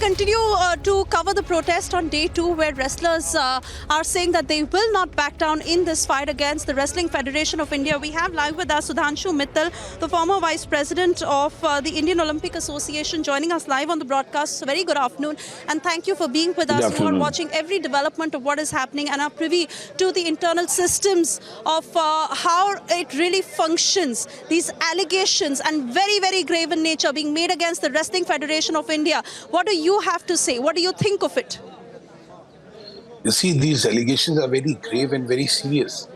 continue to cover the protest on day 2, where wrestlers are saying that they will not back down in this fight against the Wrestling Federation of India. We have live with us Sudhanshu Mittal, the former Vice President of the Indian Olympic Association, joining us live on the broadcast. So very good afternoon, and thank you for being with us. You are watching every development of what is happening and are privy to the internal systems of how it really functions. These allegations and very, very grave in nature being made against the Wrestling Federation of India. What do you have to say? What do you think of it? You see, these allegations are very grave and very serious.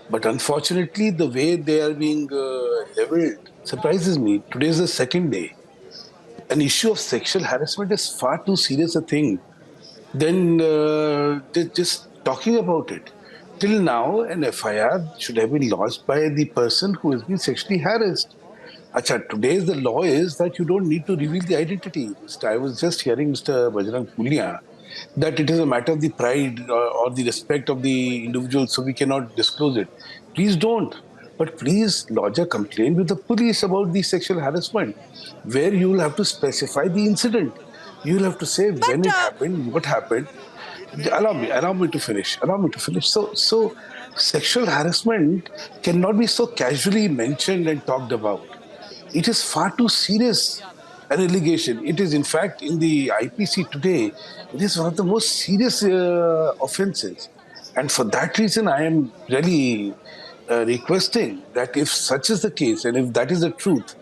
But unfortunately, the way they are being leveled surprises me. Today is the second day. An issue of sexual harassment is far too serious a thing than just talking about it. Till now, an FIR should have been lodged by the person who has been sexually harassed. Acha, today's the law is that you don't need to reveal the identity. I was just hearing Mr. Bajrang Punia that it is a matter of the pride or the respect of the individual, so we cannot disclose it. Please don't. But please lodge a complaint with the police about the sexual harassment, where you will have to specify the incident. You will have to say when it happened, what happened. Allow me to finish. So sexual harassment cannot be so casually mentioned and talked about. It is far too serious an allegation. It is, in fact, in the IPC today, it is one of the most serious offences. And for that reason, I am really requesting that if such is the case, and if that is the truth,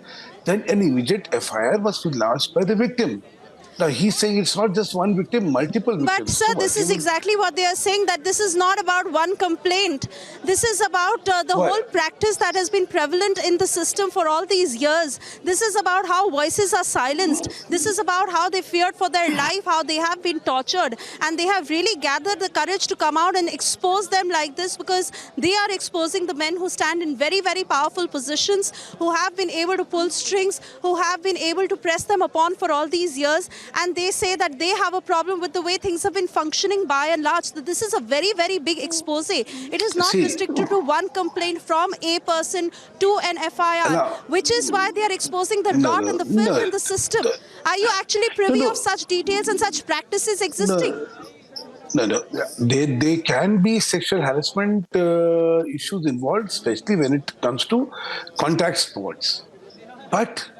then an immediate FIR must be lodged by the victim. Now, he's saying it's not just one victim, multiple victims. But, sir, this is exactly what they are saying, that this is not about one complaint. This is about the whole practice that has been prevalent in the system for all these years. This is about how voices are silenced. This is about how they feared for their life, how they have been tortured. And they have really gathered the courage to come out and expose them like this, because they are exposing the men who stand in very, very powerful positions, who have been able to pull strings, who have been able to press them upon for all these years. And they say that they have a problem with the way things have been functioning by and large. This is a very, very big expose. It is not restricted to one complaint from a person to an FIR, which is why they are exposing the rot and the filth in the system. Are you actually privy of such details and such practices existing? No. There can be sexual harassment issues involved, especially when it comes to contact sports. But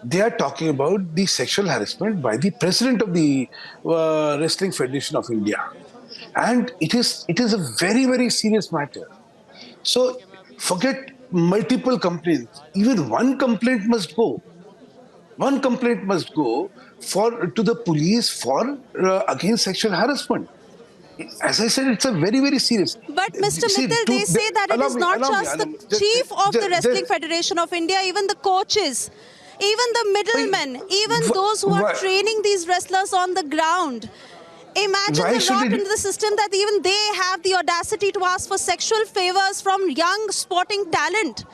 they are talking about the sexual harassment by the president of the Wrestling Federation of India. And it is a very, very serious matter. So forget multiple complaints. Even one complaint must go. One complaint must go to the police for against sexual harassment. As I said, it's a very, very serious. But Mr. Mittal, they say that it is not just the chief of the Wrestling Federation of India, even the coaches, even the middlemen, even those who are training these wrestlers on the ground. Imagine the rot into the system that even they have the audacity to ask for sexual favors from young sporting talent.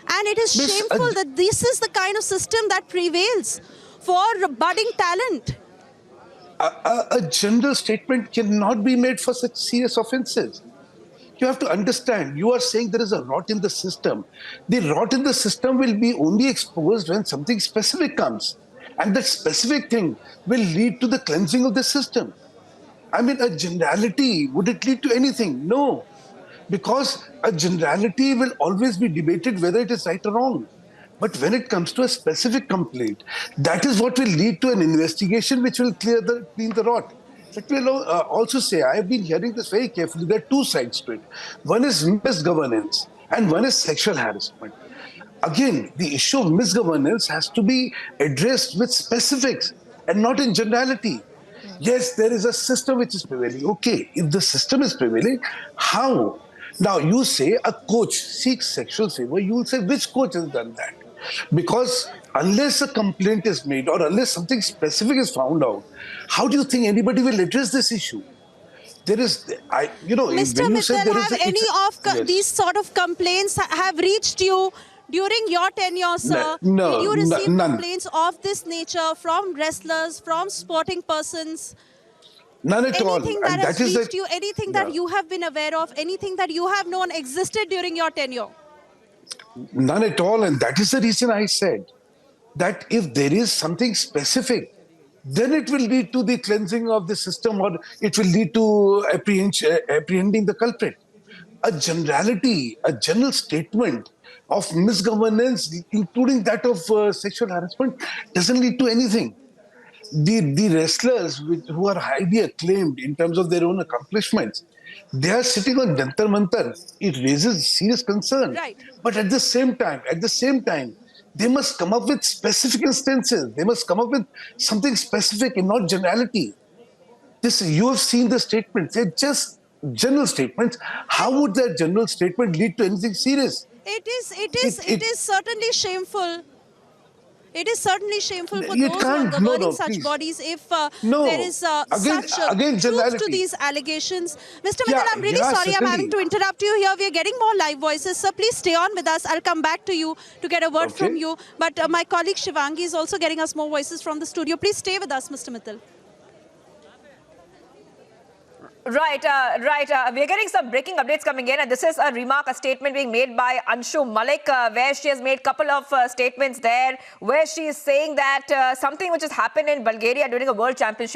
And it is shameful that this is the kind of system that prevails for budding talent. A general statement cannot be made for such serious offences. You have to understand, you are saying there is a rot in the system. The rot in the system will be only exposed when something specific comes. And that specific thing will lead to the cleansing of the system. I mean, a generality, would it lead to anything? No. Because a generality will always be debated whether it is right or wrong. But when it comes to a specific complaint, that is what will lead to an investigation which will clean the rot. Let me also say, I have been hearing this very carefully. There are two sides to it. One is misgovernance and one is sexual harassment. Again, the issue of misgovernance has to be addressed with specifics and not in generality. Yes, there is a system which is prevailing. Okay, if the system is prevailing, how? Now, you say a coach seeks sexual favor, you will say which coach has done that? Because unless a complaint is made or unless something specific is found out, how do you think anybody will address this issue? There is, Mr. Mittal, have any of these sort of complaints have reached you during your tenure, sir? No, did you receive complaints of this nature from wrestlers, from sporting persons? None at all. Anything that has reached you, anything that you have been aware of, anything that you have known existed during your tenure? None at all. And that is the reason I said that if there is something specific then it will lead to the cleansing of the system, or it will lead to apprehending the culprit. A generality, a general statement of misgovernance, including that of sexual harassment, doesn't lead to anything. The wrestlers who are highly acclaimed in terms of their own accomplishments, they are sitting on Jantar Mantar. It raises serious concern. Right. But at the same time, they must come up with specific instances. They must come up with something specific and not generality. This, you have seen the statements. They're just general statements. How would that general statement lead to anything serious? It is certainly shameful. It is certainly shameful for It those who are can't. governing No, such please. bodies if No. there is Again, such again, truth to generality. these allegations. Mr. Yeah, Mittal, I'm really yeah, sorry I'm certainly. having to interrupt you here. We are getting more live voices, so please stay on with us. I'll come back to you to get a word Okay. from you. But my colleague Shivangi is also getting us more voices from the studio. Please stay with us, Mr. Mittal. Right. We're getting some breaking updates coming in, and this is a remark, a statement being made by Anshu Malik, where she has made a couple of statements there, where she is saying that something which has happened in Bulgaria during a World Championship